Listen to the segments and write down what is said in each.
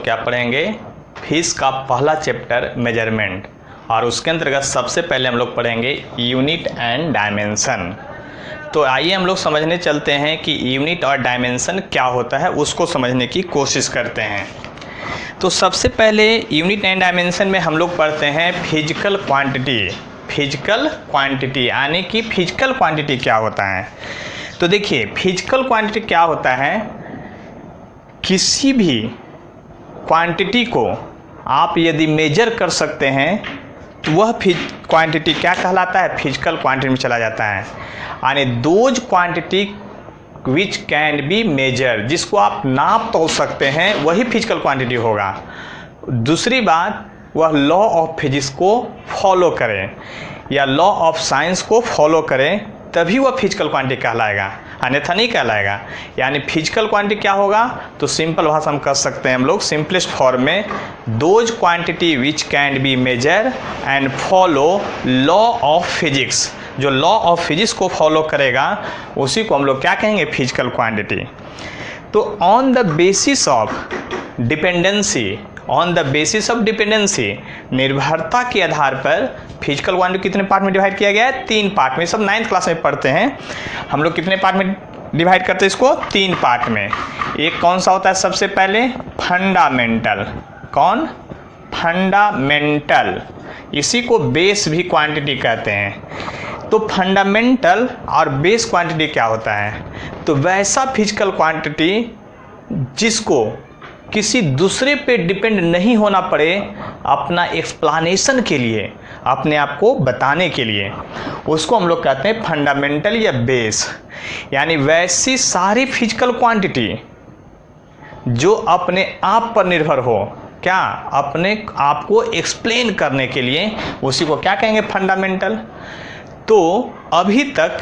क्या पढ़ेंगे? फिश का पहला चैप्टर मेजरमेंट, और उसके अंतर्गत सबसे पहले हम लोग पढ़ेंगे यूनिट एंड डायमेंशन। तो आइए हम लोग समझने चलते हैं कि यूनिट और डायमेंशन क्या होता है, उसको समझने की कोशिश करते हैं। तो सबसे पहले यूनिट एंड डायमेंशन में हम लोग पढ़ते हैं फिजिकल क्वांटिटी। फिजिकल क्वांटिटी यानी कि फिजिकल क्वांटिटी क्या होता है। तो देखिए फिजिकल क्वांटिटी क्या होता है, किसी भी क्वांटिटी को आप यदि मेजर कर सकते हैं तो वह क्वांटिटी क्या कहलाता है, फिजिकल क्वांटिटी में चला जाता है। यानी those quantity which can be measure, जिसको आप नाप तोल सकते हैं वही फिजिकल क्वांटिटी होगा। दूसरी बात, वह लॉ ऑफ फिजिक्स को फॉलो करें या लॉ ऑफ साइंस को फॉलो करें, तभी वह फिजिकल क्वांटिटी कहलाएगा, अन्यथा नहीं कहलाएगा। यानी फिजिकल क्वांटिटी क्या होगा, तो सिंपल भाषा हम कर सकते हैं हम लोग सिंपलेस्ट फॉर्म में, those quantity which can be measure and follow law of physics. जो लॉ ऑफ फिजिक्स को फॉलो करेगा उसी को हम लोग क्या कहेंगे, फिजिकल क्वांटिटी। तो on the basis of dependency, on the basis of dependency, निर्भरता के आधार पर फिजिकल क्वांटिटी कितने पार्ट में डिवाइड किया गया है, 3 पार्ट में। सब 9th क्लास में पढ़ते हैं हम लोग। कितने पार्ट में डिवाइड करते हैं इसको, 3 पार्ट में। एक कौन सा होता है, सबसे पहले फंडामेंटल। कौन? फंडामेंटल। इसी को बेस भी क्वांटिटी कहते हैं। तो फंडामेंटल और बेस क्वांटिटी क्या होता है, तो वैसा फिजिकल क्वांटिटी जिसको किसी दूसरे पे डिपेंड नहीं होना पड़े अपना एक्सप्लेनेशन के लिए, अपने आप को बताने के लिए, उसको हम लोग कहते हैं फंडामेंटल या बेस। यानी वैसी सारी फिजिकल क्वांटिटी जो अपने आप पर निर्भर हो, क्या अपने आप को एक्सप्लेन करने के लिए, उसी को क्या कहेंगे, फंडामेंटल। तो अभी तक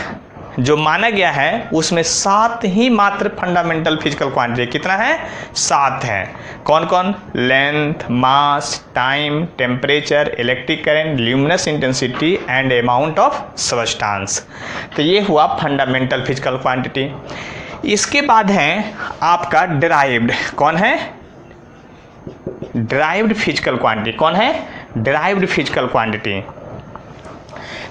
जो माना गया है उसमें 7 ही मात्र फंडामेंटल फिजिकल क्वांटिटी, कितना है, 7 है। कौन कौन? Length, mass, time, temperature, electric current, luminous intensity and amount of substance. तो ये हुआ फंडामेंटल फिजिकल क्वांटिटी। इसके बाद है आपका डिराइव्ड। कौन है? Derived physical quantity. कौन है? Derived physical quantity.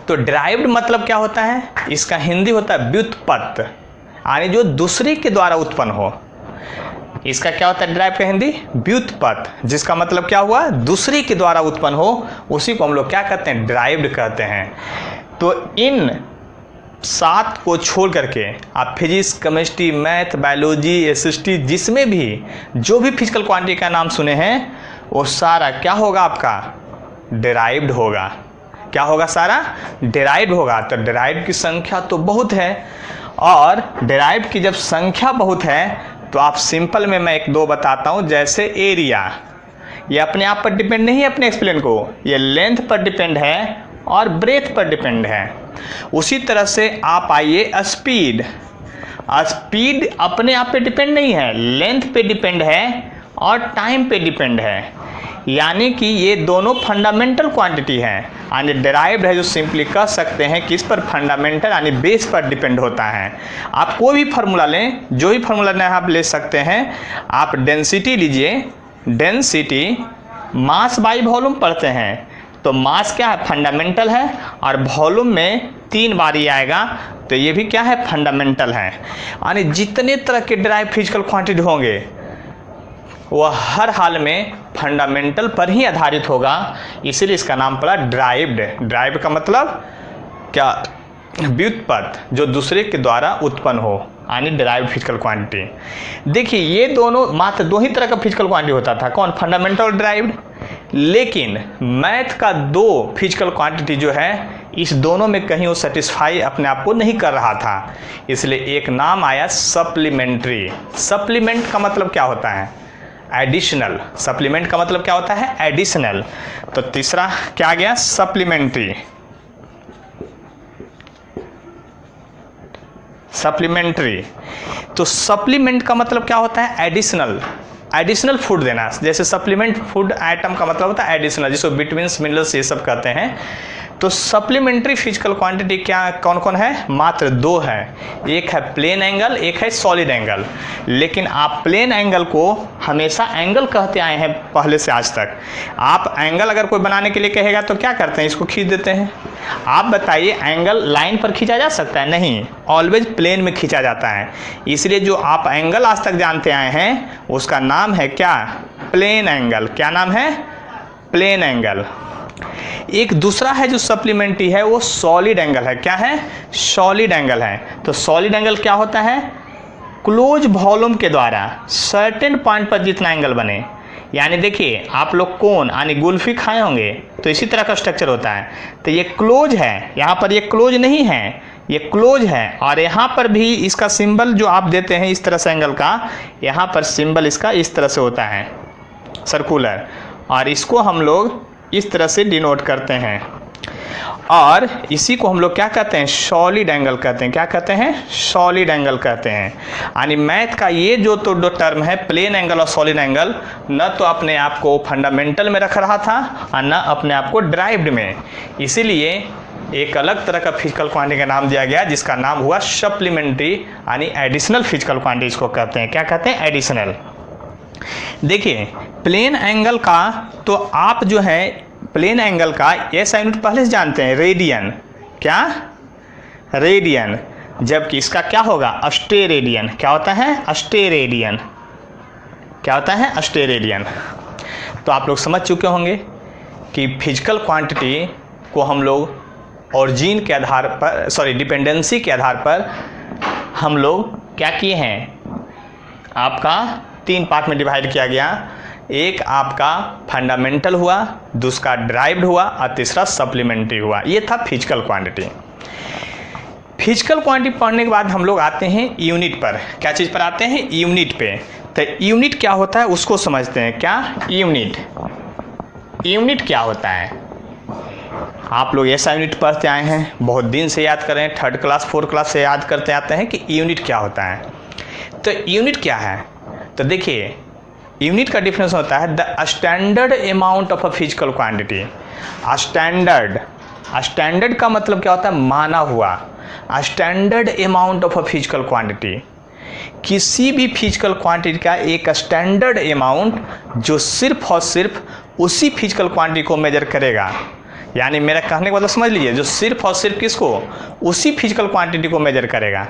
तो डिराइव्ड मतलब क्या होता है, इसका हिंदी होता है व्युत्पत्त, यानी जो दूसरे के द्वारा उत्पन्न हो। इसका क्या होता है डिराइव का हिंदी, व्युत्पत्त, जिसका मतलब क्या हुआ, दूसरे के द्वारा उत्पन्न हो, उसी को हम लोग क्या कहते हैं, डिराइव्ड कहते हैं। तो इन 7 को छोड़ करके आप physics, chemistry, math, biology, SST, जिसमें भी जो भी फिजिकल क्वांटिटी का नाम सुने हैं वो सारा क्या होगा, आपका डिराइव्ड होगा। क्या होगा, सारा डिराइव्ड होगा। तो डिराइव्ड की संख्या तो बहुत है, और डिराइव्ड की जब संख्या बहुत है तो आप सिंपल में मैं 1-2 बताता हूँ। जैसे एरिया, ये अपने आप पर डिपेंड नहीं है अपने एक्सप्लेन को, ये लेंथ पर डिपेंड है और ब्रेथ पर डिपेंड है। उसी तरह से आप आइए स्पीड। स्पीड अपने आप पे डिपेंड नहीं है, लेंथ पे डिपेंड है और टाइम पे डिपेंड है। यानी कि ये दोनों फंडामेंटल क्वांटिटी हैं। यानी डिराइव्ड है जो सिंपली कह सकते हैं कि इस पर फंडामेंटल यानी बेस पर डिपेंड होता है। आप कोई भी फार्मूला लें, जो भी फार्मूला आप ले सकते हैं। आप डेंसिटी लीजिए, डेंसिटी मास बाई वॉल्यूम पढ़ते हैं, तो मास क्या है, फंडामेंटल है, और वॉल्यूम में 3 बार ही आएगा, तो ये भी क्या है, फंडामेंटल है। यानी जितने तरह के डिराइव्ड फिजिकल क्वांटिटी होंगे वह हर हाल में फंडामेंटल पर ही आधारित होगा, इसीलिए इसका नाम पड़ा डिराइव्ड। डिराइव्ड का मतलब क्या, व्युत्पत्त, जो दूसरे के द्वारा उत्पन्न हो, यानी डिराइव्ड फिजिकल क्वांटिटी। देखिए ये दोनों मात्र 2 ही तरह का फिजिकल क्वांटिटी होता था, कौन, फंडामेंटल और डिराइव्ड। लेकिन मैथ का 2 फिजिकल क्वांटिटी जो है, इस दोनों में कहीं वो सेटिस्फाई अपने आप को नहीं कर रहा था, इसलिए एक नाम आया सप्लीमेंट्री। सप्लीमेंट का मतलब क्या होता है, एडिशनल। सप्लीमेंट का मतलब क्या होता है, एडिशनल। तो तीसरा क्या आ गया, सप्लीमेंट्री। सप्लीमेंट्री, तो सप्लीमेंट का मतलब क्या होता है, एडिशनल। एडिशनल फूड देना, जैसे सप्लीमेंट फूड आइटम का मतलब होता है एडिशनल, जिसको विटामिन्स, मिनरल्स ये सब कहते हैं। तो सप्लीमेंट्री फिजिकल क्वांटिटी क्या कौन कौन है? मात्र 2 है, एक है प्लेन एंगल, एक है सॉलिड एंगल। लेकिन आप प्लेन एंगल को हमेशा एंगल कहते आए हैं पहले से आज तक। आप एंगल अगर कोई बनाने के लिए कहेगा तो क्या करते हैं? इसको खींच देते हैं। आप बताइए एंगल लाइन पर खींचा जा सकता है? नहीं, ऑलवेज प्लेन में खींचा जाता है। इसलिए जो आप एंगल आज तक जानते आए हैं उसका नाम है क्या? Plane angle. क्या नाम है? Plane angle. एक दूसरा है जो सप्लीमेंट्री है वो सॉलिड एंगल है। क्या है? सॉलिड एंगल है। तो सॉलिड एंगल क्या होता है? क्लोज वॉल्यूम के द्वारा सर्टेन पॉइंट पर जितना एंगल बने। यानी देखिए आप लोग कोन यानी गुल्फी खाए होंगे तो इसी तरह का स्ट्रक्चर होता है। तो ये क्लोज है, यहाँ पर ये क्लोज नहीं है, ये क्लोज है। और यहाँ पर भी इसका सिंबल जो आप देते हैं इस तरह से एंगल का, यहाँ पर सिंबल इसका इस तरह से होता है सर्कुलर, और इसको हम लोग इस तरह से डिनोट करते हैं। और इसी को हम लोग क्या कहते हैं? सॉलिड एंगल कहते हैं। क्या कहते हैं? सॉलिड एंगल कहते हैं। यानी मैथ का ये जो तो दो टर्म है प्लेन एंगल और सॉलिड एंगल, न तो अपने आप को फंडामेंटल में रख रहा था और न अपने आप को ड्राइव्ड में। इसीलिए एक अलग तरह का फिजिकल क्वांटिटी का नाम दिया गया जिसका नाम हुआ सप्लीमेंट्री यानी एडिशनल फिजिकल क्वांटिटी इसको कहते हैं। क्या कहते हैं? एडिशनल। देखिए प्लेन एंगल का तो आप जो है प्लेन एंगल का ऐसा यूनिट पहले से जानते हैं, रेडियन। क्या? रेडियन। जबकि इसका क्या होगा? अस्टेरेडियन। क्या होता है? अस्टेरेडियन। क्या होता है? अस्टेरेडियन। तो आप लोग समझ चुके होंगे कि फिजिकल क्वांटिटी को हम लोग ओरिजिन के आधार पर डिपेंडेंसी के आधार पर हम लोग क्या किए हैं? आपका 3 पार्ट में डिवाइड किया गया। एक आपका फंडामेंटल हुआ, दूसरा ड्राइव्ड हुआ और तीसरा सप्लीमेंट्री हुआ। ये था फिजिकल क्वांटिटी। फिजिकल क्वांटिटी पढ़ने के बाद हम लोग आते हैं यूनिट पर। क्या चीज़ पर आते हैं? यूनिट पे। तो यूनिट क्या होता है उसको समझते हैं। क्या? यूनिट। यूनिट क्या होता है? आप लोग ऐसा यूनिट पढ़ते आए हैं, बहुत दिन से याद कर रहे हैं, 3rd क्लास 4th क्लास से याद करते आते हैं कि यूनिट क्या होता है। तो यूनिट क्या है? तो देखिए यूनिट का डिफरेंस होता है the standard amount of a physical quantity. Standard का मतलब क्या होता है? माना हुआ। Standard amount of a physical quantity, किसी भी फिजिकल क्वांटिटी का एक स्टैंडर्ड अमाउंट जो सिर्फ और सिर्फ उसी फिजिकल क्वांटिटी को मेजर करेगा। यानी मेरा कहने का मतलब समझ लीजिए, जो सिर्फ और सिर्फ किसको? उसी फिजिकल क्वांटिटी को मेजर करेगा।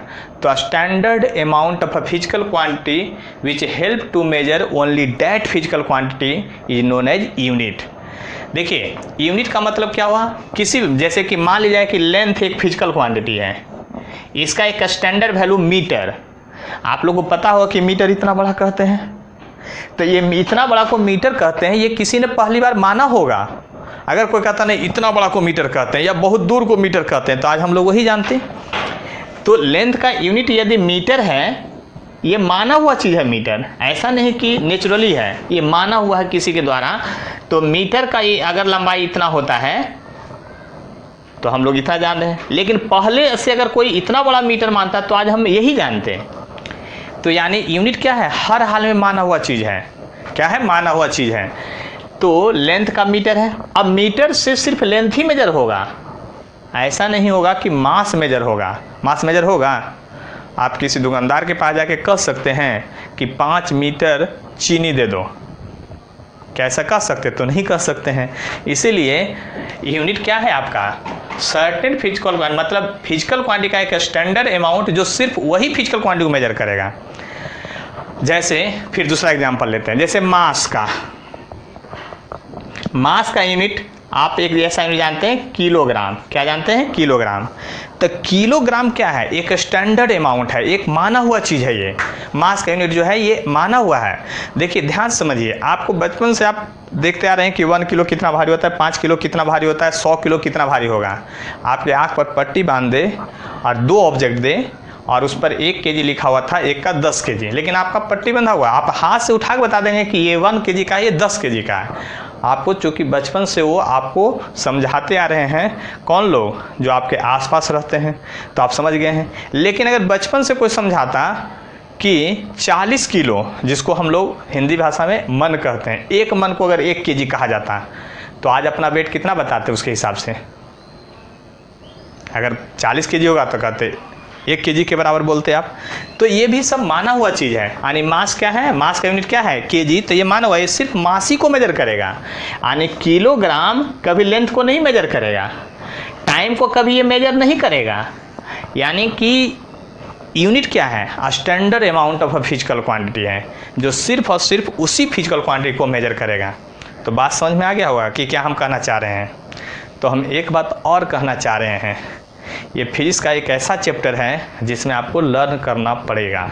तो standard amount of a physical quantity which help to measure only that physical quantity is known as unit. देखिए यूनिट का मतलब क्या हुआ? किसी जैसे कि मान लीजिए कि लेंथ एक फिजिकल क्वांटिटी है, इसका एक स्टैंडर्ड वैल्यू मीटर। आप लोगों को पता होगा कि मीटर इतना बड़ा कहते हैं। तो ये इतना बड़ा को मीटर कहते हैं, ये किसी ने पहली बार माना होगा। अगर कोई कहता नहीं इतना बड़ा को मीटर कहते हैं या बहुत दूर को मीटर कहते हैं, तो आज हम लोग वही जानते हैं। तो लेंथ का यूनिट यदि मीटर है, ये माना हुआ चीज़ है मीटर, ऐसा नहीं कि नेचुरली है, ये माना हुआ है किसी के द्वारा। तो मीटर का ये अगर लंबाई इतना होता है तो हम लोग इतना जान रहे हैं, लेकिन पहले से अगर कोई इतना बड़ा मीटर मानता तो आज हम यही जानते हैं। तो यानी यूनिट क्या है? हर हाल में माना हुआ चीज़ है। क्या है? माना हुआ चीज़ है। तो लेंथ का मीटर है। अब मीटर से सिर्फ लेंथ ही मेजर होगा, ऐसा नहीं होगा कि मास मेजर होगा। मास मेजर होगा? आप किसी दुकानदार के पास जाके कह सकते हैं कि 5 मीटर चीनी दे दो, क्या ऐसा कह सकते? तो नहीं कह सकते हैं। इसीलिए यूनिट क्या है आपका? सर्टेन फिजिकल क्वांटिटी, मतलब फिजिकल क्वांटिटी का एक स्टैंडर्ड अमाउंट जो सिर्फ वही फिजिकल क्वांटिटी को मेजर करेगा। जैसे फिर दूसरा एग्जांपल लेते हैं, जैसे मास का। मास का यूनिट आप एक ऐसा यूनिट जानते हैं, किलोग्राम। क्या जानते हैं? किलोग्राम। तो किलोग्राम क्या है? एक स्टैंडर्ड अमाउंट है, एक माना हुआ चीज़ है। ये मास का यूनिट जो है ये माना हुआ है। देखिए ध्यान समझिए, आपको बचपन से आप देखते आ रहे हैं कि 1 किलो कितना भारी होता है, 5 किलो कितना भारी होता है, 100 किलो कितना भारी होगा। आपके आँख पर पट्टी बांध दे और 2 ऑब्जेक्ट दे और उस पर 1 kg लिखा हुआ था, एक का 10 kg, लेकिन आपका पट्टी बंधा हुआ, आप हाथ से उठा के बता देंगे कि ये 1 kg का है, ये 10 kg का है। आपको चूँकि बचपन से वो आपको समझाते आ रहे हैं, कौन लोग? जो आपके आसपास रहते हैं, तो आप समझ गए हैं। लेकिन अगर बचपन से कोई समझाता कि 40 किलो, जिसको हम लोग हिंदी भाषा में मन कहते हैं, एक मन को अगर 1 kg कहा जाता, तो आज अपना वेट कितना बताते उसके हिसाब से? अगर 40 kg होगा तो कहते 1 kg के बराबर बोलते आप। तो ये भी सब माना हुआ चीज़ है। यानी मास क्या है, मास का यूनिट क्या है, kg। तो ये माना हुआ, ये सिर्फ मास ही को मेजर करेगा। यानी किलोग्राम कभी लेंथ को नहीं मेजर करेगा, टाइम को कभी ये मेजर नहीं करेगा। यानी कि यूनिट क्या है, standard amount of a physical quantity है, जो सिर्फ और सिर्फ उसी फिजिकल क्वांटिटी को मेजर करेगा। तो बात समझ में आ गया होगा कि क्या हम कहना चाह रहे हैं। तो हम एक बात और कहना चाह रहे हैं, ये फिजिक्स का एक ऐसा चैप्टर है जिसमें आपको लर्न करना पड़ेगा,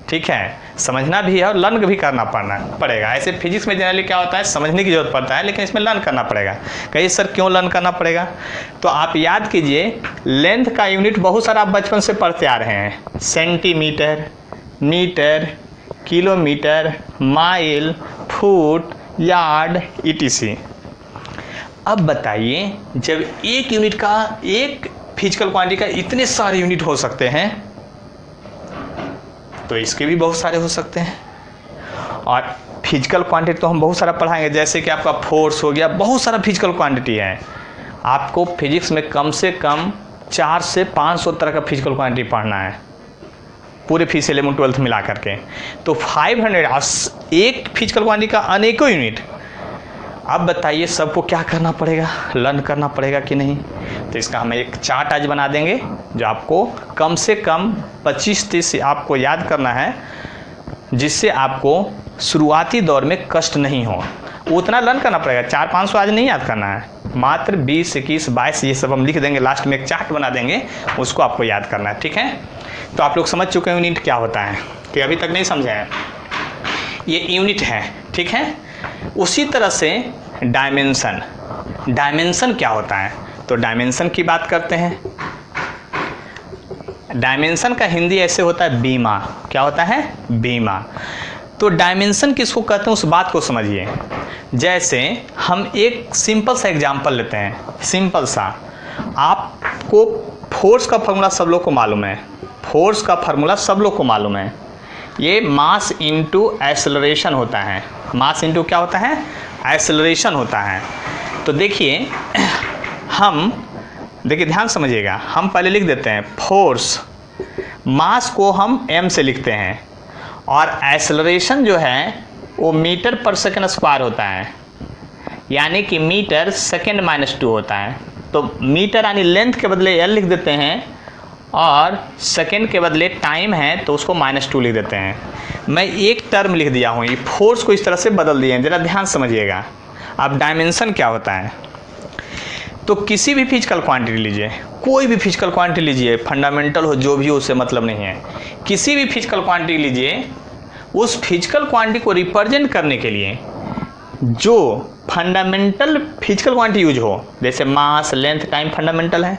ठीक है, समझना भी है और लर्न भी करना पड़ेगा। ऐसे फिजिक्स में जनरली क्या होता है, समझने की जरूरत पड़ता है, लेकिन इसमें लर्न करना पड़ेगा। कहिए सर क्यों लर्न करना पड़ेगा? तो आप याद कीजिए, लेंथ का यूनिट बहुत सारा आप बचपन से पढ़ते आ रहे हैं, centimetre, metre, kilometre, mile, foot, yard, etc। अब बताइए, जब एक यूनिट का, एक फिजिकल क्वांटिटी का इतने सारे यूनिट हो सकते हैं, तो इसके भी बहुत सारे हो सकते हैं। और फिजिकल क्वांटिटी तो हम बहुत सारा पढ़ाएंगे, जैसे कि आपका फोर्स हो गया, बहुत सारा फिजिकल क्वांटिटी है। आपको फिजिक्स में कम से कम 400 से 500 तरह का फिजिकल क्वांटिटी पढ़ना है, पूरे फिजिक्स 11 12 मिला करके। तो 500 एक फिजिकल क्वांटिटी का अनेकों यूनिट। अब बताइए सबको क्या करना पड़ेगा, लर्न करना पड़ेगा कि नहीं? तो इसका हम एक चार्ट आज बना देंगे, जो आपको कम से कम 25-30 आपको याद करना है, जिससे आपको शुरुआती दौर में कष्ट नहीं हो। उतना लर्न करना पड़ेगा, 400-500 आज नहीं याद करना है, मात्र 20, 21, 22 ये सब हम लिख देंगे, लास्ट में एक चार्ट बना देंगे, उसको आपको याद करना है, ठीक है। तो आप लोग समझ चुके हैं यूनिट क्या होता है, कि अभी तक नहीं समझे हैं? ये यूनिट है, ठीक है। उसी तरह से डायमेंशन, डायमेंशन क्या होता है? तो डायमेंशन की बात करते हैं। डायमेंशन का हिंदी ऐसे होता है बीमा। क्या होता है? बीमा। तो डायमेंशन किसको कहते हैं, उस बात को समझिए। जैसे हम एक सिंपल सा एग्जांपल लेते हैं, सिंपल सा। आपको फोर्स का फॉर्मूला सब लोग को मालूम है, फोर्स का फार्मूला सब लोग को मालूम है, ये मास इंटू एक्सेलरेशन होता है। मास इंटू क्या होता है? एक्सेलरेशन होता है। तो देखिए, हम देखिए ध्यान समझिएगा, हम पहले लिख देते हैं फोर्स, मास को हम m से लिखते हैं, और एक्सेलरेशन जो है वो मीटर पर सेकंड स्क्वायर होता है, यानी कि मीटर सेकंड -2 होता है। तो मीटर यानी लेंथ के बदले l लिख देते हैं, और सेकंड के बदले टाइम है तो उसको -2 लिख देते हैं। मैं एक टर्म लिख दिया हूँ, ये फोर्स को इस तरह से बदल दिए हैं, ज़रा ध्यान समझिएगा। अब डायमेंशन क्या होता है? तो किसी भी फिजिकल क्वांटिटी लीजिए, कोई भी फिजिकल क्वांटिटी लीजिए, फंडामेंटल हो जो भी हो, उससे मतलब नहीं है, किसी भी फिजिकल क्वांटिटी लीजिए, उस फिजिकल क्वांटिटी को रिप्रेजेंट करने के लिए जो फंडामेंटल फिजिकल क्वांटिटी यूज हो, जैसे मास, लेंथ, टाइम फंडामेंटल है,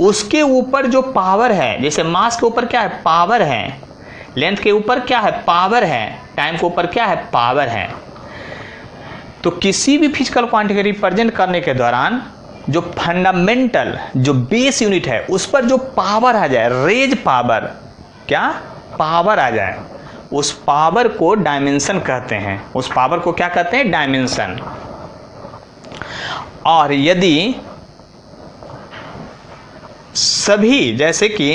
उसके ऊपर जो पावर है, जैसे मास के ऊपर क्या है? पावर है। लेंथ के ऊपर क्या है? पावर है। टाइम के ऊपर क्या है? पावर है। तो किसी भी फिजिकल क्वांटिटी को रिप्रेजेंट करने के दौरान जो फंडामेंटल, जो बेस यूनिट है, उस पर जो पावर आ जाए, रेज पावर, क्या पावर आ जाए, उस पावर को डायमेंशन कहते हैं। उस पावर को क्या कहते हैं? डायमेंशन। और यदि सभी, जैसे कि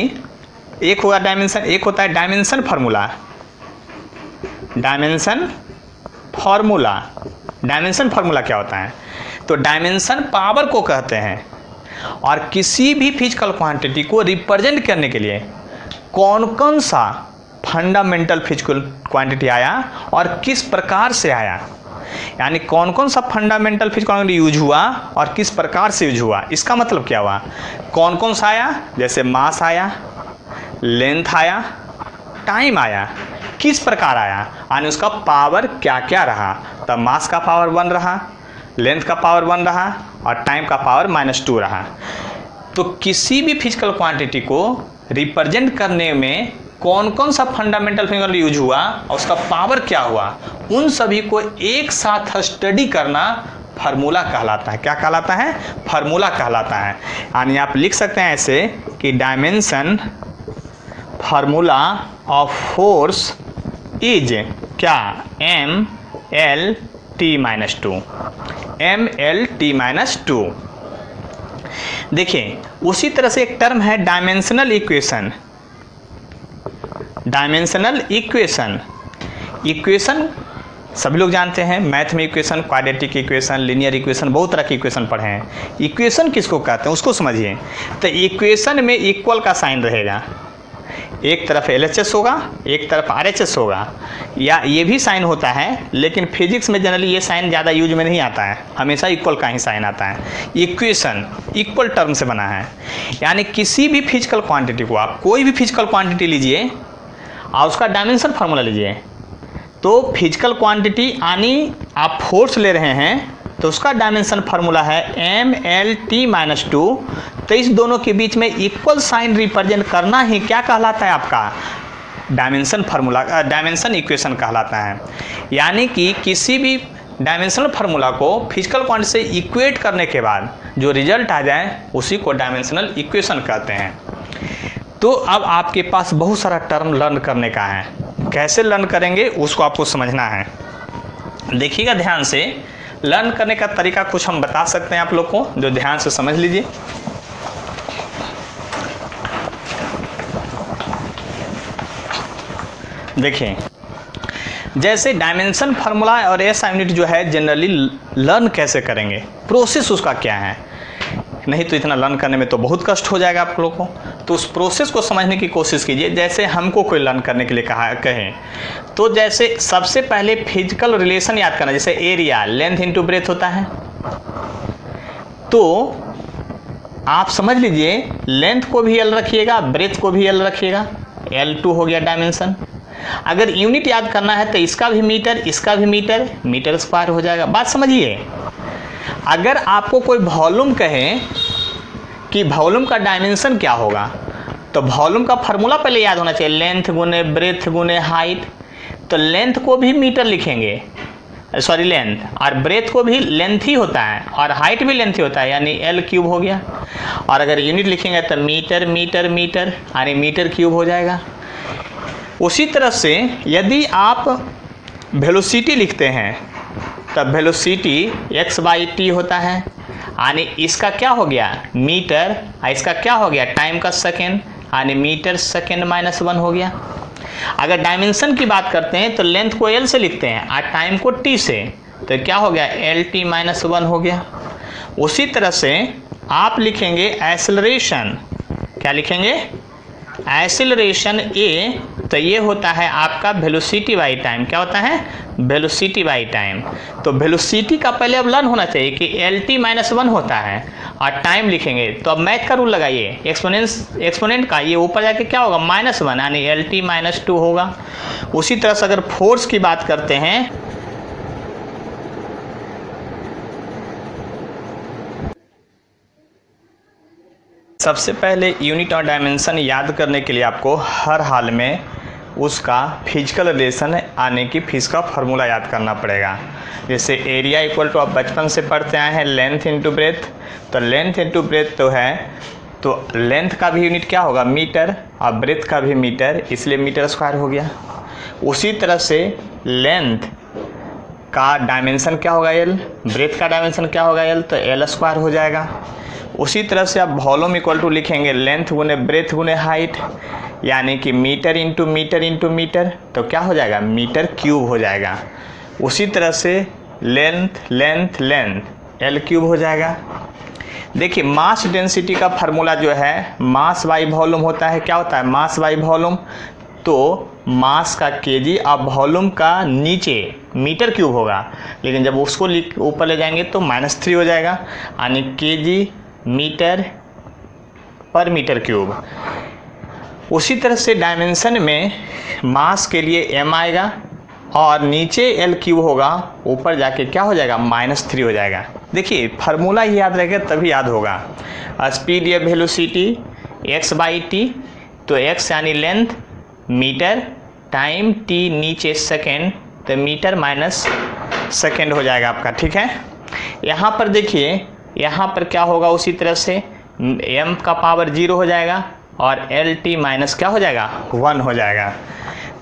एक होगा डायमेंशन, एक होता है dimension formula, dimension formula. Dimension formula क्या होता है? तो डायमेंशन पावर को कहते हैं। और किसी भी फिजिकल क्वांटिटी को रिप्रेजेंट करने के लिए कौन कौन सा फंडामेंटल फिजिकल क्वांटिटी आया और किस प्रकार से आया, यानी कौन कौन सा फंडामेंटल फिजिकल क्वांटिटी यूज हुआ और किस प्रकार से यूज हुआ। इसका मतलब क्या हुआ? कौन कौन सा आया? जैसे मास आया, लेंथ आया, टाइम आया, किस प्रकार आया, यानी उसका पावर क्या क्या रहा। तब मास का पावर 1 रहा, लेंथ का पावर 1 रहा, और टाइम का पावर -2 रहा। तो किसी भी फिजिकल क्वांटिटी को रिप्रेजेंट करने में कौन कौन सा फंडामेंटल फिजिकल यूज हुआ और उसका पावर क्या हुआ, उन सभी को एक साथ स्टडी करना फार्मूला कहलाता है। क्या कहलाता है? फार्मूला कहलाता है। यानी आप लिख सकते हैं ऐसे कि dimension formula of force is क्या? mLt-2, mLt-2। देखिए उसी तरह से एक टर्म है dimensional equation. Dimensional equation, equation सभी लोग जानते हैं, मैथ में equation, quadratic equation, linear equation, बहुत तरह की इक्वेशन पढ़े हैं। इक्वेशन किसको कहते हैं उसको समझिए। तो इक्वेशन में इक्वल का साइन रहेगा, एक तरफ LHS होगा, एक तरफ RHS होगा, या ये भी साइन होता है, लेकिन फिजिक्स में जनरली ये साइन ज़्यादा यूज में नहीं आता है, हमेशा इक्वल का ही साइन आता है। इक्वेशन इक्वल टर्म से बना है, यानी किसी भी फिजिकल क्वांटिटी को, आप कोई भी फिजिकल क्वांटिटी लीजिए और उसका डायमेंशन फार्मूला लीजिए, तो फिजिकल क्वांटिटी यानी आप फोर्स ले रहे हैं तो उसका डायमेंशन फार्मूला है MLT-2। तो इस दोनों के बीच में इक्वल साइन रिप्रेजेंट करना ही क्या कहलाता है आपका डायमेंशन फार्मूला, डायमेंशन इक्वेशन कहलाता है। यानी कि किसी भी डायमेंशनल फार्मूला को फिजिकल क्वांटिटी से इक्वेट करने के बाद जो रिजल्ट आ जाए उसी को डायमेंशनल इक्वेशन कहते हैं। तो अब आपके पास बहुत सारा टर्म लर्न करने का है, कैसे लर्न करेंगे उसको आपको समझना है। देखिएगा ध्यान से, लर्न करने का तरीका कुछ हम बता सकते हैं आप लोग को, जो ध्यान से समझ लीजिए। देखिए जैसे डायमेंशन फार्मूला और SI यूनिट जो है जनरली लर्न कैसे करेंगे, प्रोसेस उसका क्या है, नहीं तो इतना लर्न करने में तो बहुत कष्ट हो जाएगा आप लोगों को। तो उस प्रोसेस को समझने की कोशिश कीजिए। जैसे हमको कोई लर्न करने के लिए कहें तो जैसे सबसे पहले फिजिकल रिलेशन याद करना, जैसे एरिया लेंथ इनटू ब्रेथ होता है, तो आप समझ लीजिए लेंथ को भी L रखिएगा, ब्रेथ को भी L रखिएगा, L2 हो गया डायमेंशन। अगर यूनिट याद करना है तो इसका भी मीटर, इसका भी मीटर, मीटर स्क्वायर हो जाएगा। बात समझिए। अगर आपको कोई वॉल्यूम कहे कि वॉल्यूम का डायमेंशन क्या होगा, तो वॉल्यूम का फार्मूला पहले याद होना चाहिए, लेंथ गुने ब्रेथ गुने हाइट। तो लेंथ को भी मीटर लिखेंगे, सॉरी लेंथ, और ब्रेथ को भी लेंथ ही होता है और हाइट भी लेंथ ही होता है, यानी L³ हो गया। और अगर यूनिट लिखेंगे तो मीटर मीटर मीटर यानी मीटर क्यूब हो जाएगा। उसी तरह से यदि आप वेलोसिटी लिखते हैं तब वेलोसिटी x/t होता है, यानी इसका क्या हो गया मीटर, और इसका क्या हो गया टाइम का सेकेंड, यानी मीटर सेकेंड -1 हो गया। अगर डायमेंशन की बात करते हैं तो लेंथ को L से लिखते हैं और टाइम को T से, तो क्या हो गया LT-1 हो गया। उसी तरह से आप लिखेंगे एक्सेलरेशन, क्या लिखेंगे एक्सेलरेशन A, तो ये होता है आपका वेलोसिटी बाई टाइम। क्या होता है वेलोसिटी बाई टाइम। तो वेलोसिटी का पहले अब लर्न होना चाहिए कि LT-1 होता है और टाइम लिखेंगे, तो अब मैथ का रूल लगाइए, एक्सपोनेंट का ये ऊपर जाके क्या होगा -1 यानी LT-2 होगा। उसी तरह से अगर फोर्स की बात करते हैं, सबसे पहले यूनिट और डायमेंशन याद करने के लिए आपको हर हाल में उसका फिजिकल रिलेशन आने की फीस का फार्मूला याद करना पड़ेगा। जैसे एरिया इक्वल टू आप बचपन से पढ़ते आए हैं लेंथ इनटू ब्रेथ, तो लेंथ इनटू ब्रेथ तो है, तो लेंथ का भी यूनिट क्या होगा मीटर और ब्रेथ का भी मीटर, इसलिए मीटर स्क्वायर हो गया। उसी तरह से लेंथ का डायमेंशन क्या होगा L, ब्रेथ का डायमेंशन क्या होगा L, तो L स्क्वायर हो जाएगा। उसी तरह से आप वॉल्यूम इक्वल टू लिखेंगे लेंथ गुने ब्रेथ गुने हाइट, यानी कि metre into metre into metre, तो क्या हो जाएगा मीटर क्यूब हो जाएगा। उसी तरह से लेंथ लेंथ लेंथ L³ हो जाएगा। देखिए मास डेंसिटी का फार्मूला जो है मास बाई वॉल्यूम होता है। क्या होता है मास बाई वॉल्यूम, तो मास का केजी अब वॉल्यूम का नीचे मीटर क्यूब होगा, लेकिन जब उसको ऊपर ले जाएंगे तो -3 हो जाएगा, यानी केजी मीटर पर मीटर क्यूब। उसी तरह से डायमेंशन में मास के लिए m आएगा और नीचे L³ होगा, ऊपर जाके क्या हो जाएगा -3 हो जाएगा। देखिए फार्मूला ही याद रहेगा तभी याद होगा। स्पीड या वेलोसिटी x/t, तो x यानी लेंथ, मीटर, टाइम t नीचे सेकेंड, तो मीटर माइनस सेकेंड हो जाएगा आपका। ठीक है, यहाँ पर देखिए यहाँ पर क्या होगा, उसी तरह से m का पावर 0 हो जाएगा और LT माइनस क्या हो जाएगा 1 हो जाएगा।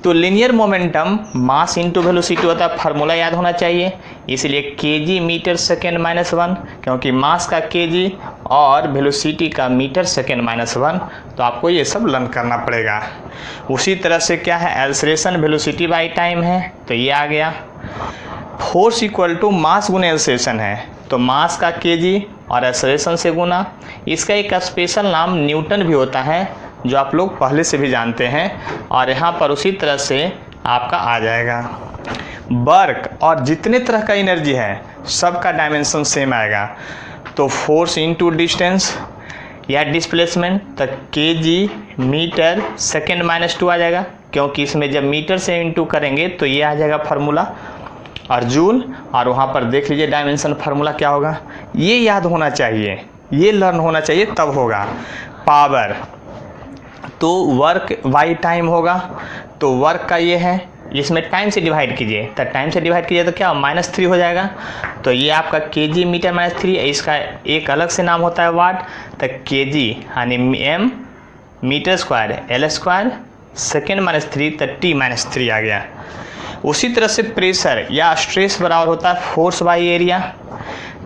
तो linear momentum mass into velocity होता है, फार्मूला याद होना चाहिए, इसलिए केजी मीटर सेकेंड माइनस 1, क्योंकि मास का केजी और वेलोसिटी का मीटर सेकेंड माइनस 1, तो आपको ये सब लर्न करना पड़ेगा। उसी तरह से क्या है, एक्सेलरेशन वेलोसिटी बाई टाइम है, तो ये आ गया। फोर्स इक्वल टू मास गुना एक्सेलरेशन है, तो मास का केजी और एक्सेलरेशन से गुना। इसका एक स्पेशल नाम न्यूटन भी होता है, जो आप लोग पहले से भी जानते हैं, और यहाँ पर उसी तरह से आपका आ जाएगा। वर्क और जितने तरह का एनर्जी है सबका डायमेंशन सेम आएगा, तो फोर्स इनटू डिस्टेंस या डिस्प्लेसमेंट, तो केजी मीटर सेकेंड माइनस 2 आ जाएगा, क्योंकि इसमें जब मीटर से इंटू करेंगे तो ये आ जाएगा फार्मूला, और जूल, और वहाँ पर देख लीजिए डायमेंशन फार्मूला क्या होगा, ये याद होना चाहिए, ये लर्न होना चाहिए, तब होगा। पावर तो वर्क बाई टाइम होगा, तो वर्क का ये है, इसमें टाइम से डिवाइड कीजिए, तो टाइम से डिवाइड कीजिए तो क्या -3 हो जाएगा, तो ये आपका केजी मीटर -3, इसका एक अलग से नाम होता है वाट, तो केजी यानी M metre square L square second -3, तो टी -3 आ गया। उसी तरह से प्रेशर या स्ट्रेस बराबर होता है फोर्स बाई एरिया,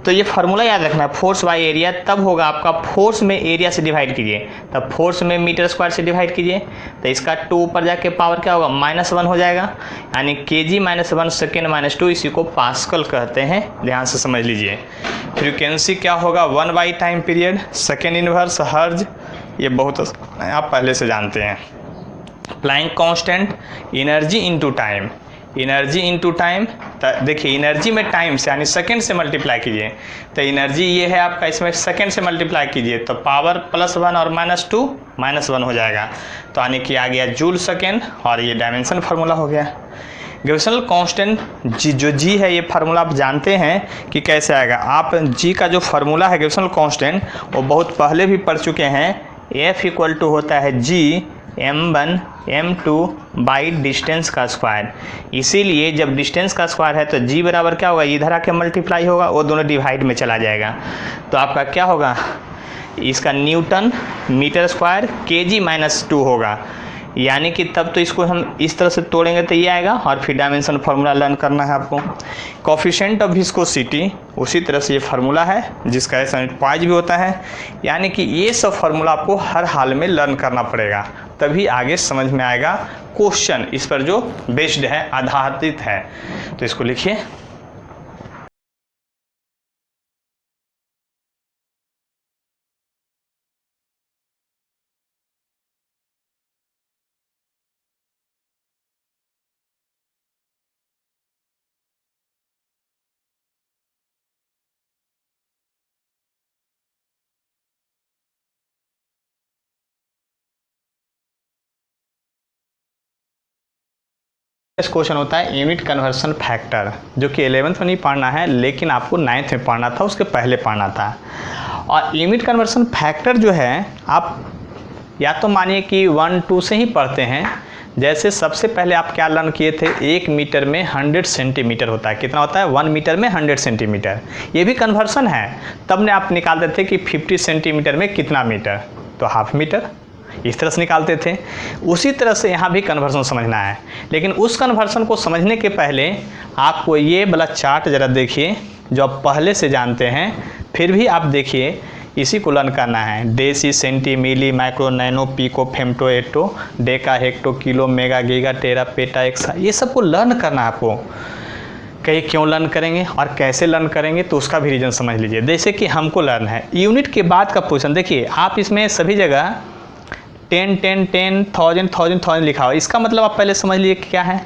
तो ये फार्मूला याद रखना है, फोर्स बाई एरिया तब होगा आपका, फोर्स में एरिया से डिवाइड कीजिए, तब फोर्स में मीटर स्क्वायर से डिवाइड कीजिए, तो इसका 2 ऊपर जाके पावर क्या होगा -1 हो जाएगा, यानी केजी -1 सेकेंड -2, इसी को पास्कल कहते हैं, ध्यान से समझ लीजिए। फ्रीक्वेंसी क्या होगा 1 by time period, second inverse hertz, ये बहुत आप पहले से जानते हैं। Planck constant, energy into time, energy into time, देखिए एनर्जी में टाइम से यानी सेकंड से मल्टीप्लाई कीजिए, तो एनर्जी ये है आपका, इसमें सेकंड से मल्टीप्लाई कीजिए तो पावर +1 और -2 -1 हो जाएगा, तो यानी कि आ गया जूल सेकेंड, और ये डायमेंशन फार्मूला हो गया। ग्रेविटेशनल कांस्टेंट जी, जो जी है, ये फार्मूला आप जानते हैं कि कैसे आएगा, आप जी का जो फार्मूला है ग्रेविटेशनल कांस्टेंट वो बहुत पहले भी पढ़ चुके हैं, F इक्वल टू होता है जी m1 m2 बाई डिस्टेंस का स्क्वायर, इसीलिए जब डिस्टेंस का स्क्वायर है तो g बराबर क्या होगा, इधर आके मल्टीप्लाई होगा, वो दोनों डिवाइड में चला जाएगा, तो आपका क्या होगा, इसका न्यूटन मीटर स्क्वायर केजी -2 होगा, यानी कि तब तो इसको हम इस तरह से तोड़ेंगे तो ये आएगा, और फिर डायमेंशन फार्मूला लर्न करना है आपको। कोफिशिएंट ऑफ विस्कोसिटी, उसी तरह से ये फार्मूला है जिसका पॉइज भी होता है, यानी कि ये सब फार्मूला आपको हर हाल में लर्न करना पड़ेगा, तभी आगे समझ में आएगा क्वेश्चन इस पर जो बेस्ड है, आधारित है। तो इसको लिखिए, इस क्वेश्चन होता है यूनिट कन्वर्शन फैक्टर, जो कि 11th में नहीं पढ़ना है, लेकिन आपको 9th में पढ़ना था, उसके पहले पढ़ना था। और यूनिट कन्वर्शन फैक्टर जो है, आप या तो मानिए कि 1 2 से ही पढ़ते हैं, जैसे सबसे पहले आप क्या लर्न किए थे, 1 मीटर में 100 सेंटीमीटर होता है, कितना होता है 1 मीटर में 100 सेंटीमीटर, ये भी कन्वर्सन है, तब ने आप निकालते थे कि 50 सेंटीमीटर में कितना मीटर, तो हाफ मीटर, इस तरह से निकालते थे। उसी तरह से यहाँ भी कन्वर्सन समझना है, लेकिन उस कन्वर्सन को समझने के पहले आपको ये वाला चार्ट ज़रा देखिए, जो आप पहले से जानते हैं, फिर भी आप देखिए, इसी को लर्न करना है। Deci, centi, milli, micro, nano, pico, femto, atto, deca, hecto, kilo, mega, giga, tera, peta, exa, ये सबको लर्न करना है आपको। कहीं क्यों लर्न करेंगे और कैसे लर्न करेंगे, तो उसका भी रीज़न समझ लीजिए। जैसे कि हमको लर्न है यूनिट के बाद का पोजीशन, देखिए आप इसमें सभी जगह 10 10 10 1000 1000 1000 लिखा हुआ, इसका मतलब आप पहले समझ लीजिए क्या है।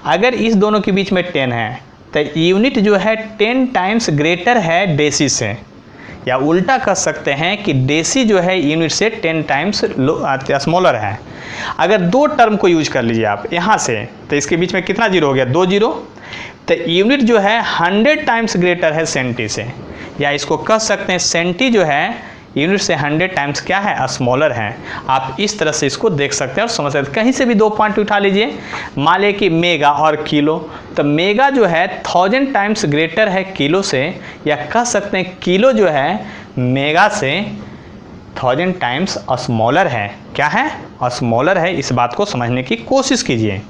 अगर इस दोनों के बीच में 10 है तो यूनिट जो है 10 टाइम्स ग्रेटर है डेसी से, या उल्टा कर सकते हैं कि डेसी जो है यूनिट से 10 टाइम्स स्मॉलर है। अगर दो टर्म को यूज कर लीजिए आप यहाँ से, तो इसके बीच में कितना जीरो हो गया, 2 जीरो, तो यूनिट जो है 100 टाइम्स ग्रेटर है सेंटी से, या इसको कह सकते हैं सेंटी जो है यूनिट से 100 टाइम्स क्या है, स्मॉलर है। आप इस तरह से इसको देख सकते हैं और समझ सकते हैं। कहीं से भी 2 पॉइंट उठा लीजिए, मान लें कि मेगा और किलो, तो मेगा जो है 1000 टाइम्स ग्रेटर है किलो से, या कह सकते हैं किलो जो है मेगा से 1000 टाइम्स स्मॉलर है। क्या है, स्मॉलर है। इस बात को समझने की कोशिश कीजिए।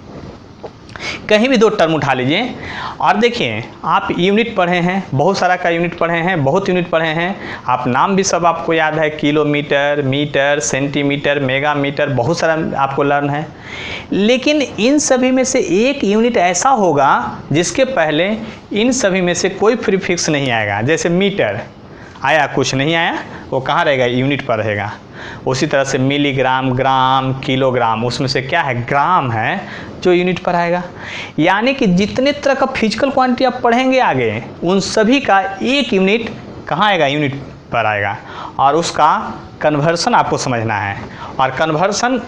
कहीं भी 2 टर्म उठा लीजिए और देखिए आप यूनिट पढ़े हैं, बहुत सारा का यूनिट पढ़े हैं, बहुत यूनिट पढ़े हैं, आप नाम भी सब आपको याद है, kilometre, metre, centimetre, megametre, बहुत सारा आपको लर्न है। लेकिन इन सभी में से एक यूनिट ऐसा होगा जिसके पहले इन सभी में से कोई प्रीफिक्स नहीं आएगा। जैसे मीटर आया, कुछ नहीं आया, वो कहाँ रहेगा, यूनिट पर रहेगा। उसी तरह से मिलीग्राम, ग्राम, किलोग्राम, उसमें से क्या है, ग्राम है जो यूनिट पर आएगा। यानी कि जितने तरह का फिजिकल क्वांटिटी आप पढ़ेंगे आगे, उन सभी का एक यूनिट कहाँ आएगा, यूनिट पर आएगा। और उसका कन्वर्सन आपको समझना है। और कन्वर्सन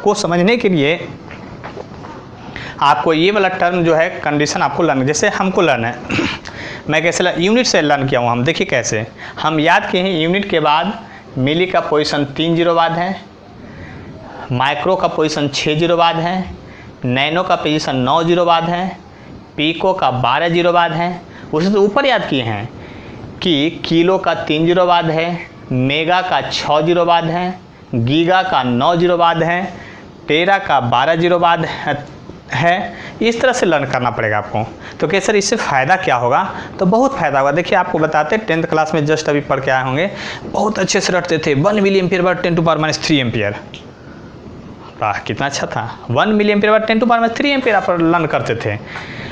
को समझने के लिए आपको ये वाला टर्म जो है कंडीशन आपको लर्न, जैसे हमको लर्न है मैं कैसे यूनिट से लर्न किया हूँ, हम देखिए कैसे हम याद किए हैं। यूनिट के बाद मिली का पोजीशन 3 जीरो बाद है, माइक्रो का पोजीशन 6 जीरो बाद है, नैनो का पोजीशन 9 जीरो बाद है, पीको का 12 जीरो बाद है। उसी से ऊपर याद किए हैं कि किलो का 3 जीरो बाद है, मेगा का 6 जीरो बाद है, गीगा का 9 जीरो बाद है, टेरा का 12 जीरो बाद है। इस तरह से लर्न करना पड़ेगा आपको। तो क्या सर इससे फ़ायदा क्या होगा, तो बहुत फ़ायदा होगा। देखिए आपको बताते 10th क्लास में जस्ट अभी पढ़ के आए होंगे, बहुत अच्छे से रटते थे 1 मिली एम्पियर बार 10⁻³ एम्पियर। वाह कितना अच्छा था, 1 मिली एम्पियर बार 10⁻³ एम्पियर आप लर्न करते थे।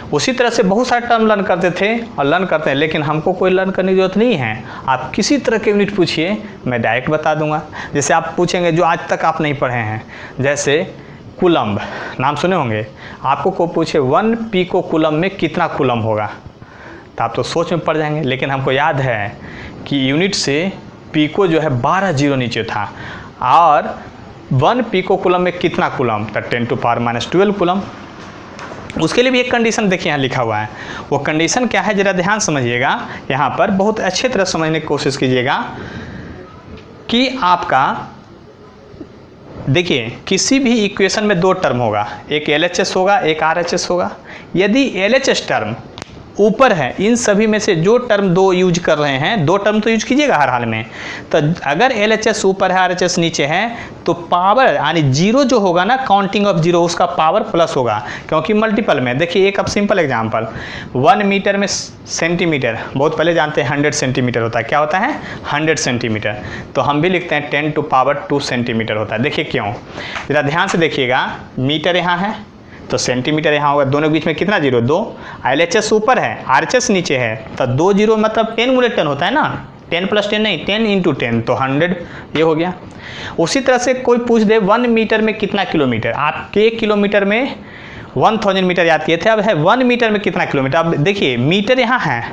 उसी तरह से बहुत सारे टर्म लर्न करते थे और लर्न करते हैं। लेकिन हमको कोई लर्न करने की जरूरत नहीं है, आप किसी तरह के यूनिट पूछिए मैं डायरेक्ट बता दूंगा। जैसे आप पूछेंगे जो आज तक आप नहीं पढ़े हैं, जैसे कूलम्ब, नाम सुने होंगे, आपको को पूछे 1 पीको कूलम्ब में कितना कूलम्ब होगा, तो आप तो सोच में पड़ जाएंगे। लेकिन हमको याद है कि यूनिट से पीको जो है 12 जीरो नीचे था, और 1 पीको कूलम्ब में कितना कूलम्ब, तो 10⁻12 कूलम्ब। उसके लिए भी एक कंडीशन देखिए यहाँ लिखा हुआ है। वो कंडीशन क्या है ज़रा ध्यान समझिएगा, यहाँ पर बहुत अच्छे तरह समझने की कोशिश कीजिएगा कि आपका देखिए किसी भी इक्वेशन में 2 टर्म होगा, एक LHS होगा, एक RHS होगा। यदि LHS टर्म ऊपर है, इन सभी में से जो टर्म 2 यूज कर रहे हैं, 2 टर्म तो यूज कीजिएगा हर हाल में, तो अगर LHS ऊपर है RHS नीचे है तो पावर यानी जीरो जो होगा ना, काउंटिंग ऑफ जीरो, उसका पावर प्लस होगा, क्योंकि मल्टीपल में। देखिए एक अब सिंपल एग्जांपल, 1 मीटर में सेंटीमीटर, बहुत पहले जानते हैं 100 सेंटीमीटर होता है। क्या होता है, 100 सेंटीमीटर। तो हम भी लिखते हैं 10⁻² सेंटीमीटर होता है। देखिए क्यों, ज़रा ध्यान से देखिएगा, मीटर यहाँ है तो सेंटीमीटर यहाँ होगा, दोनों के बीच में कितना जीरो, 2। LHS ऊपर है, RHS नीचे है, तो 2 जीरो मतलब 10 गुणे 10 होता है ना, 10 + 10 नहीं, 10 × 10 तो 100 ये हो गया। उसी तरह से कोई पूछ दे 1 मीटर में कितना किलोमीटर, आपके 1 किलोमीटर में 1000 मीटर याद किए थे, अब है 1 मीटर में कितना किलोमीटर। अब देखिए मीटर यहाँ है,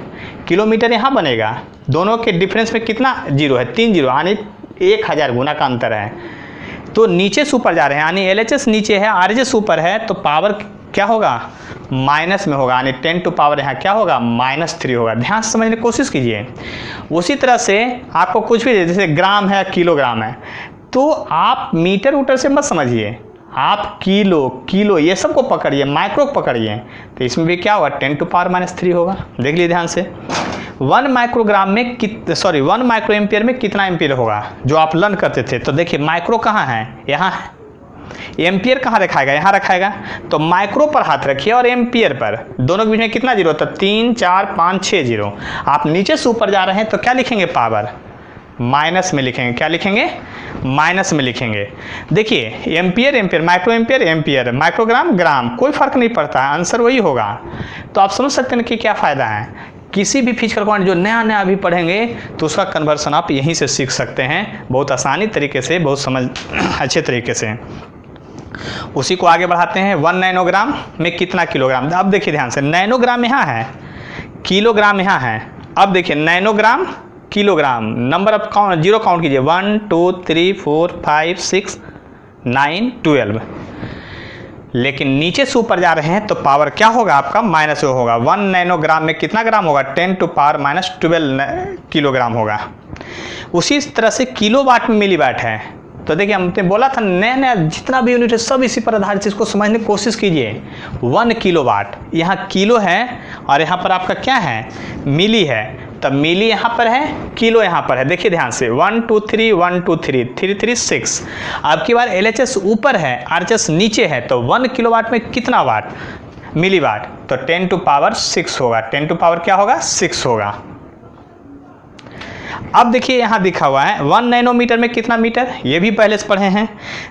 किलोमीटर यहाँ बनेगा, दोनों के डिफरेंस में कितना जीरो है, 3 जीरो, यानी 1000 गुना का अंतर है। तो नीचे से ऊपर जा रहे हैं, यानी LHS नीचे है, RHS ऊपर है, तो पावर क्या होगा, माइनस में होगा, यानी 10 टू पावर यहाँ क्या होगा, -3 होगा। ध्यान से समझने की कोशिश कीजिए। उसी तरह से आपको कुछ भी जैसे ग्राम है, किलोग्राम है, तो आप मीटर उटर से मत समझिए, आप किलो ये सब को पकड़िए, माइक्रो को पकड़िए, तो इसमें भी क्या होगा, 10 टू पावर -3 होगा। देख लीजिए ध्यान से, 1 माइक्रोग्राम में 1 माइक्रो एम्पियर में कितना एम्पियर होगा, जो आप लर्न करते थे। तो देखिए माइक्रो कहाँ है, यहाँ है, एम्पियर कहाँ रखाएगा, यहाँ रखाएगा। तो माइक्रो पर हाथ रखिए और एम्पियर पर, दोनों के बीच में कितना जीरो होता है, 3, 4, 5, 6 जीरो। आप नीचे से ऊपर जा रहे हैं तो क्या लिखेंगे, पावर माइनस में लिखेंगे। क्या लिखेंगे, माइनस में लिखेंगे। देखिए एम्पियर, माइक्रो एम्पियर, माइक्रोग्राम ग्राम, कोई फर्क नहीं पड़ता, आंसर वही होगा। तो आप समझ सकते हैं कि क्या फ़ायदा है। किसी भी फिजिकल क्वांटिटी जो नया अभी पढ़ेंगे तो उसका कन्वर्सन आप यहीं से सीख सकते हैं, बहुत आसानी तरीके से, बहुत अच्छे तरीके से। उसी को आगे बढ़ाते हैं, 1 नैनोग्राम में कितना किलोग्राम। अब देखिए ध्यान से, नैनोग्राम यहाँ है, किलोग्राम यहाँ है। अब देखिए nanogram, kilogram, number of zero count कीजिए, 1 2 3 4 5 6 9 12। लेकिन नीचे से ऊपर जा रहे हैं तो पावर क्या होगा आपका, माइनस होगा। 1 नैनोग्राम में कितना ग्राम होगा, 10 टू पावर -12 किलोग्राम होगा। उसी तरह से किलोवाट में मिलीवाट है। तो देखिए हमने बोला था नया जितना भी यूनिट है सब इसी पर आधारित, इसको समझने की कोशिश कीजिए। 1 किलोवाट, यहाँ किलो है और यहाँ पर आपका क्या है, मिली है, तब मिली यहाँ पर है, किलो यहाँ पर है। देखिए ध्यान से, 1 2 3 1 2 3 3 3 6। अब की बार LHS ऊपर है, RHS नीचे है, तो 1 किलोवाट में कितना वाट, मिलीवाट, तो 10 टू पावर 6 होगा, 10 टू पावर क्या होगा 6 होगा। अब देखिए यहाँ दिखा हुआ है 1 नैनोमीटर में कितना मीटर, ये भी पहले से पढ़े हैं।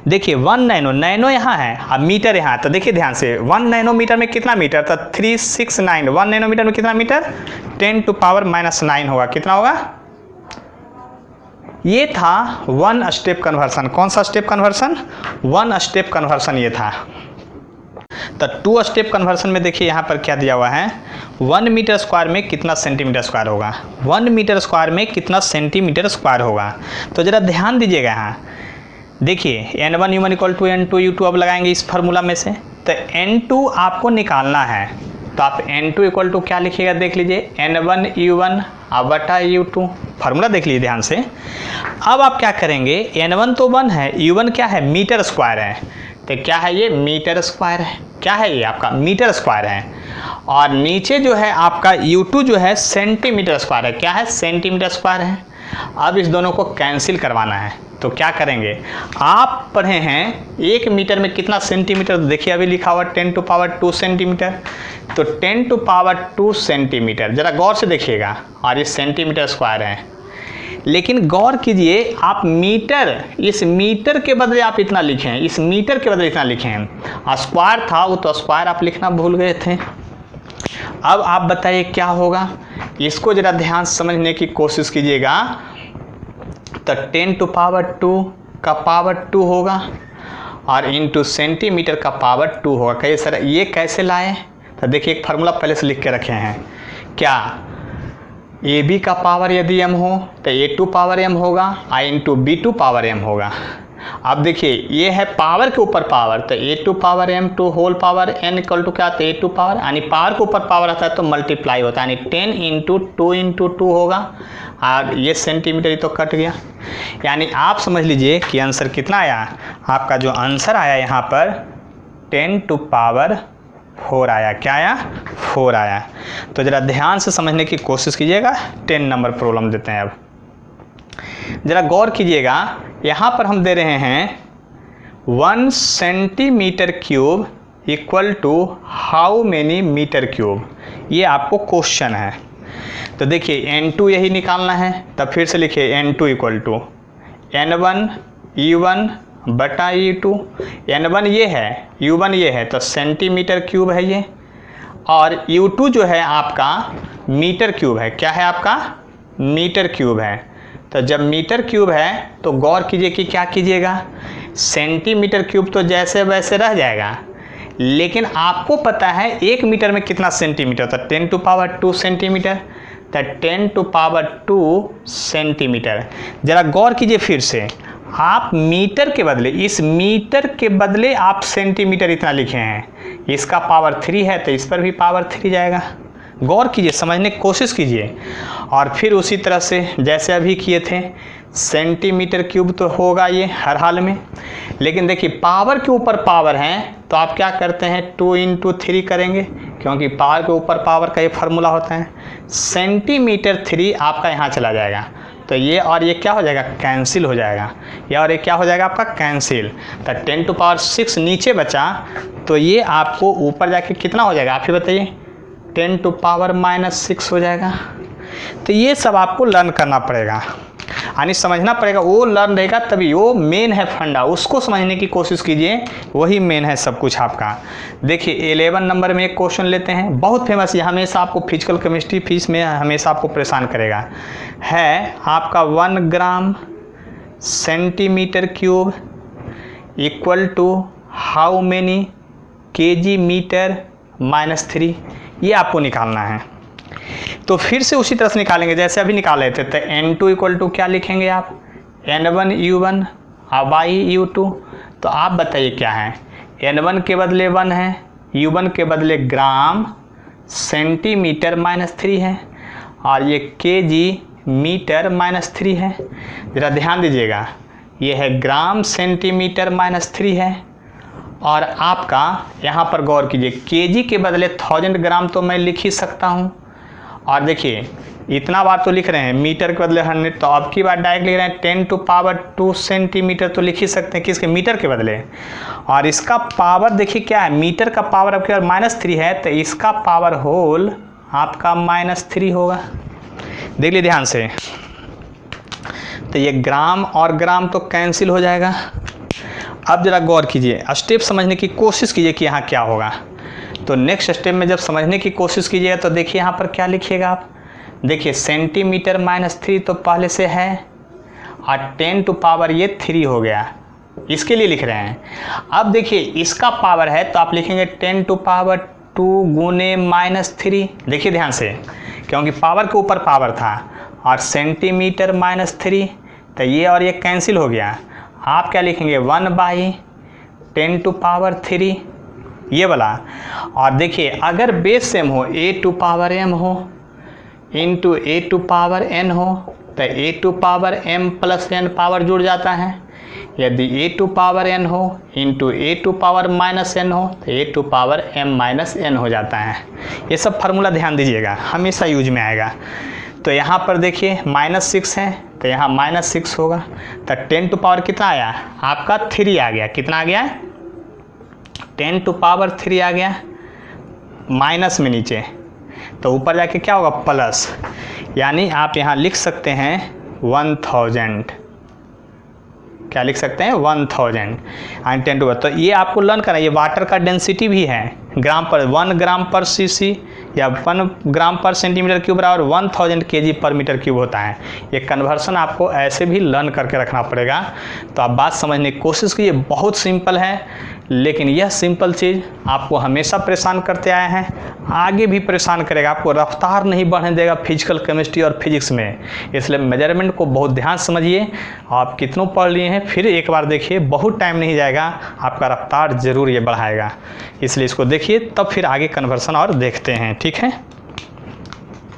देखिए 1 नैनो यहाँ है, अब मीटर यहाँ, तो देखिए ध्यान से 1 नैनोमीटर में कितना मीटर, तो 369, 1 नैनोमीटर में कितना मीटर, 10 टू पावर -9 होगा, कितना होगा। ये था 1 स्टेप कन्वर्सन। कौन सा स्टेप कन्वर्सन, 1 स्टेप कन्वर्सन ये था। तो 2 स्टेप कन्वर्सन में देखिए यहाँ पर क्या दिया हुआ है, 1 मीटर स्क्वायर में कितना सेंटीमीटर स्क्वायर होगा, 1 मीटर स्क्वायर में कितना सेंटीमीटर स्क्वायर होगा। तो ज़रा ध्यान दीजिएगा यहाँ, देखिए N1 U1 = N2 U2 अब लगाएंगे इस फार्मूला में से, तो N2 आपको निकालना है, तो आप N2 = क्या लिखिएगा, देख लीजिए N1 U1 बटा U2, फार्मूला देख लीजिए ध्यान से। अब आप क्या करेंगे, N1 तो 1 है, U1 क्या है, मीटर स्क्वायर है, तो क्या है ये मीटर स्क्वायर है, क्या है ये आपका मीटर स्क्वायर है, और नीचे जो है आपका U2 जो है सेंटीमीटर स्क्वायर है, क्या है सेंटीमीटर स्क्वायर है। अब इस दोनों को कैंसिल करवाना है, तो क्या करेंगे, आप पढ़े हैं 1 मीटर में कितना सेंटीमीटर, देखिए अभी लिखा हुआ 10 टू पावर 2 सेंटीमीटर, तो 10 टू पावर 2 सेंटीमीटर, ज़रा गौर से देखिएगा, और ये सेंटीमीटर स्क्वायर है। लेकिन गौर कीजिए आप मीटर, इस मीटर के बदले आप इतना लिखें, इस मीटर के बदले इतना लिखें, स्क्वायर था वो तो स्क्वायर आप लिखना भूल गए थे। अब आप बताइए क्या होगा, इसको ज़रा ध्यान से समझने की कोशिश कीजिएगा। तो 10 टू पावर 2 का पावर 2 होगा और इंटू सेंटीमीटर का पावर 2 होगा। कहिए सर ये कैसे लाए, तो देखिए एक फार्मूला पहले से लिख के रखे हैं, क्या AB का पावर यदि m हो तो A2 पावर m होगा, I into B2 power m होगा। अब देखिए ये है पावर के ऊपर पावर, तो A2 power m2 whole power n equal to क्या आता है A2 पावर, यानी पावर के ऊपर पावर आता है तो मल्टीप्लाई होता है, यानी 10 इंटू 2 इंटू 2 होगा, और ये सेंटीमीटर ही तो कट गया। यानी आप समझ लीजिए कि आंसर कितना आया, आपका जो आंसर आया यहाँ पर 10 टू पावर 4 आया, क्या आया 4 आया। तो ज़रा ध्यान से समझने की कोशिश कीजिएगा। 10 नंबर प्रॉब्लम देते हैं। अब ज़रा गौर कीजिएगा, यहाँ पर हम दे रहे हैं 1 centimetre cube equal to how many metre cube, ये आपको क्वेश्चन है। तो देखिए N2 यही निकालना है, तब फिर से लिखिए N2 equal to N1 U1 बटा U2, N1 ये है U1 ये है, तो सेंटीमीटर क्यूब है ये, और U2 जो है आपका मीटर क्यूब है, क्या है आपका मीटर क्यूब है। तो जब मीटर क्यूब है तो गौर कीजिए कि क्या कीजिएगा, सेंटीमीटर क्यूब तो जैसे वैसे रह जाएगा, लेकिन आपको पता है 1 मीटर में कितना सेंटीमीटर, तो 10 टू पावर 2 सेंटीमीटर, तो 10 टू पावर 2 सेंटीमीटर। ज़रा गौर कीजिए फिर से, आप मीटर के बदले, इस मीटर के बदले आप सेंटीमीटर इतना लिखे हैं, इसका पावर 3 है तो इस पर भी पावर 3 जाएगा। गौर कीजिए, समझने की कोशिश कीजिए। और फिर उसी तरह से जैसे अभी किए थे, सेंटीमीटर क्यूब तो होगा ये हर हाल में, लेकिन देखिए पावर के ऊपर पावर है तो आप क्या करते हैं 2 इंटू 3 करेंगे, क्योंकि पावर के ऊपर पावर का ये फार्मूला होता है। सेंटीमीटर 3 आपका यहाँ चला जाएगा, तो ये और ये क्या हो जाएगा कैंसिल हो जाएगा, ये और ये क्या हो जाएगा आपका कैंसिल। तो 10 टू पावर 6 नीचे बचा, तो ये आपको ऊपर जाके कितना हो जाएगा आप ही बताइए, 10 टू पावर -6 हो जाएगा। तो ये सब आपको लर्न करना पड़ेगा, यानी समझना पड़ेगा, वो लर्न रहेगा तभी, वो मेन है फंडा, उसको समझने की कोशिश कीजिए, वही मेन है सब कुछ आपका। देखिए 11 नंबर में एक क्वेश्चन लेते हैं, बहुत फेमस, ये हमेशा आपको फिजिकल केमिस्ट्री फीस में हमेशा आपको परेशान करेगा, है आपका 1 gram centimetre cube equal to how many kg metre -3, ये आपको निकालना है। तो फिर से उसी तरह से निकालेंगे जैसे अभी निकाल रहे थे। तो N2 इक्वल टू क्या लिखेंगे आप, N1 U1 बाई U2। तो आप बताइए क्या है, N1 के बदले 1 है, U1 के बदले ग्राम सेंटीमीटर -3 है, और ये केजी मीटर -3 है। ज़रा ध्यान दीजिएगा, ये है ग्राम सेंटीमीटर -3 है, और आपका यहाँ पर गौर कीजिए केजी के बदले 1000 ग्राम तो मैं लिख ही सकता हूँ, और देखिए इतना बार तो लिख रहे हैं मीटर के बदले 100, तो अब की बार डायरेक्ट लिख रहे हैं 10⁻² सेंटीमीटर, तो लिख ही सकते हैं किसके, मीटर के बदले। और इसका पावर देखिए क्या है, मीटर का पावर आपके -3 है, तो इसका पावर होल आपका -3 होगा। देख लीजिए ध्यान से, तो ये ग्राम और ग्राम तो कैंसिल हो जाएगा। अब जरा गौर कीजिए, स्टेप समझने की कोशिश कीजिए कि यहाँ क्या होगा। तो नेक्स्ट स्टेप में जब समझने की कोशिश कीजिएगा तो देखिए यहाँ पर क्या लिखिएगा आप, देखिए सेंटीमीटर -3 तो पहले से है, और 10⁻, ये 3 हो गया, इसके लिए लिख रहे हैं। अब देखिए इसका पावर है तो आप लिखेंगे 10⁻² गुने -3। देखिए ध्यान से, क्योंकि पावर के ऊपर पावर था, और सेंटीमीटर -3, तो ये और ये कैंसिल हो गया। आप क्या लिखेंगे 1/10⁻3 ये वाला। और देखिए अगर बेस सेम हो, a⁻m हो इंटू a⁻n हो, तो a⁻m + n पावर जुड़ जाता है। यदि a⁻n हो इंटू a⁻−n हो, तो a⁻m−n हो जाता है। ये सब फार्मूला ध्यान दीजिएगा, हमेशा यूज में आएगा। तो यहाँ पर देखिए -6 है, तो यहाँ -6 होगा, तो 10⁻ कितना आया आपका 3 आ गया। कितना आ गया, 10⁻3 आ गया, माइनस में नीचे, तो ऊपर जाके क्या होगा प्लस, यानी आप यहाँ लिख सकते हैं 1000। क्या लिख सकते हैं 1000 एंड 10⁻। तो ये आपको लर्न करना, ये वाटर का डेंसिटी भी है ग्राम पर, 1 ग्राम पर cc या 1 ग्राम पर सेंटीमीटर क्यूब बराबर 1000 kg पर मीटर क्यूब होता है। ये कन्वर्सन आपको ऐसे भी लर्न करके रखना पड़ेगा। तो आप बात समझने की कोशिश कीजिए, बहुत सिंपल है, लेकिन यह सिंपल चीज़ आपको हमेशा परेशान करते आए हैं, आगे भी परेशान करेगा, आपको रफ्तार नहीं बढ़ने देगा फिजिकल केमिस्ट्री और फिजिक्स में। इसलिए मेजरमेंट को बहुत ध्यान समझिए। आप कितनों पढ़ लिए हैं फिर एक बार देखिए, बहुत टाइम नहीं जाएगा, आपका रफ्तार ज़रूर ये बढ़ाएगा। इसलिए इसको देखिए, तब फिर आगे कन्वर्सन और देखते हैं, ठीक है।